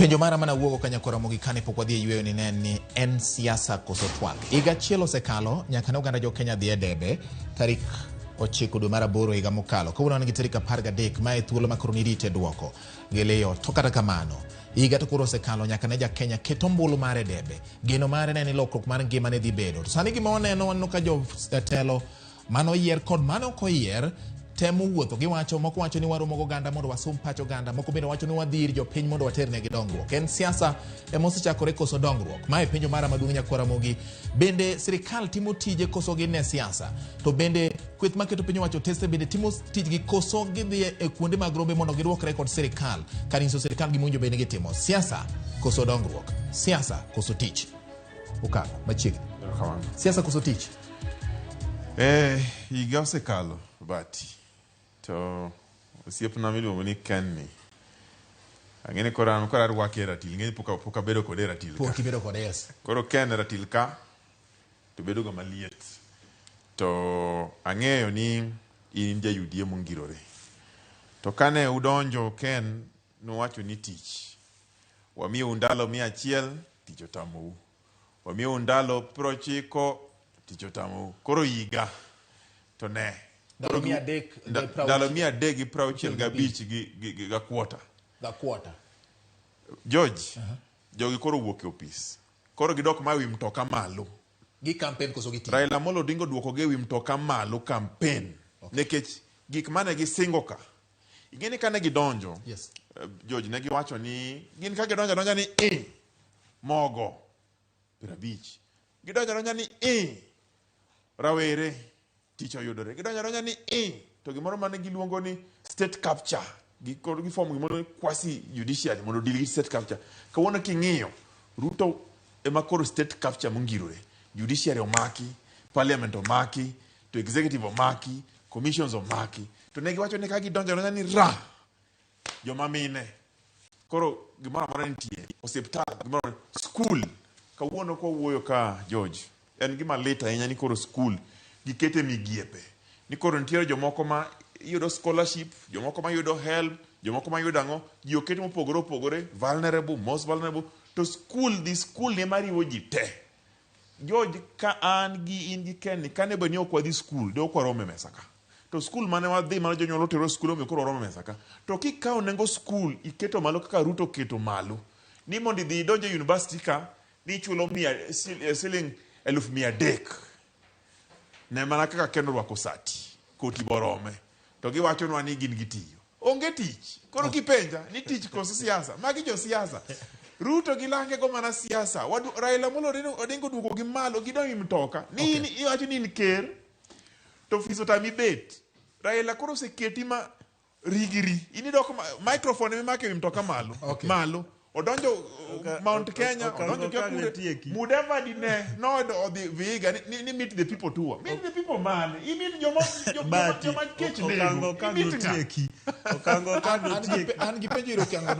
Penjo mara mana wuogo kanyakora Ramogi kane pok wadhi yweyo ni ni en siasa koso twak. Higa achiel osekalo nyaka ne oganda jo Kenya dhi e debe tarik 9 dwe mar 8 higa mokalo. Kawuono wan gi tarik 13 mae thuolo ma koro nirite duoko. Geleyo to kata kamano higa to koro osekalo nyaka ne ja Kenya keto ombulu mare debe. Geno mare ne ni lokruok mar ngima ne dhi bedo. Sani gima waneno waneno ka jo telo mano yier kod mano ko yier temo wuotho giwacho moko wacho ni waromo go ganda mondo wasum pacho ganda moko bende wacho ni wadhir jo piny mondo waterne gi dongruok. En siasa emosechakore koso dongruok. Mae penjo mara maduong' nyakora Ramogi, bende sirikal timo tije koso gi ne siasa, to bende kweth maketo piny wacho teste bende timo tijgi koso gidhi e kuonde mag rombe mondo giduokre kod sirikal. Kaniso sirikal gimonjo bende gitimo siasa koso dongruok, siasa koso tich. Okango machiegni siasa koso tich. Higa osekalo bati to osiepna miluongo ni Kenny ang'ene kora rwake ratil ng'eni poka bedo kode ratil ka poki bedo kode yes koro Ken ratil ka to bedo ga maliet to ang'eyo ni in jayudie mongirore to kane udonjo Ken nowacho ni tich wamiyo ndalo 100 tich otamou wamiyo ndalo 90 tich otamou koro higa to ne Dalo 365 gi kwota. George, jogi koro wuok e opis. Koro gidok ma wi mtoka malo. Gi kampen koso giti. Raila Amolo Odinga duoko ge wi mtoka malo kampen. Nekech gik mane gisingo ka. Ingeni kane gidonjo. Yes. George ne giwacho ni gin ka gidonjo ni mogo 50. Gidonjo ni rawere tich oyudore. Gidonjo ni to gimoro mane giluongo ni state capture. Gikoro giform gimoro quasi judiciary mondo deal gi state capture. Kawuono king'iyo Ruto ema koro state capture mongirore. Judiciary omaki, parliament omaki, to executive omaki, commissions omaki. To ne giwacho ni ka gidonjo ni joma mine. Koro gimoro amora nitie. Hospital, gimoro school. Kawuono ko wuoyo ka George. En gima lit ahinya ni koro school gikete migiepe. Ni koro nitiere jomoko ma yudo scholarship, jomoko ma yudo help, jomoko ma yudo ang'o, ji okete mopogore, vulnerable, most vulnerable. To the school ne mariwo ji te. George, ka an gi in gi Ken, kane bani ok wadhi school, de ok warome mesa ka. To school mane wadhi mane jonyuol otero school omiyo koro warome mesa ka. To kikawo nengo school iketo malo kaka Ruto keto malo. Ni mondo idhi idonjo e university ka, ni chulo siling 1,300. Ne mana kaka Ken orwako sati, koti borome. To giwacho nwa ni gin gitiyo. Onge tich. Koro kipenja ni tich koso siasa. Magi jo siasa. Ruto gilange go mana siasa. Raila Amolo Odinga duoko gi malo gidonjo mtoka. Ni iwacho ni ker. To fiso tami bet. Raila koro seketi ma rigiri. Ini dok microphone memake mtoka malo. Malo. Odonjo Mount Kenya, odonjo Kakure, Mudeva dine, no the Viga, ni meet the people too. Meet the people man, he meet your mom, your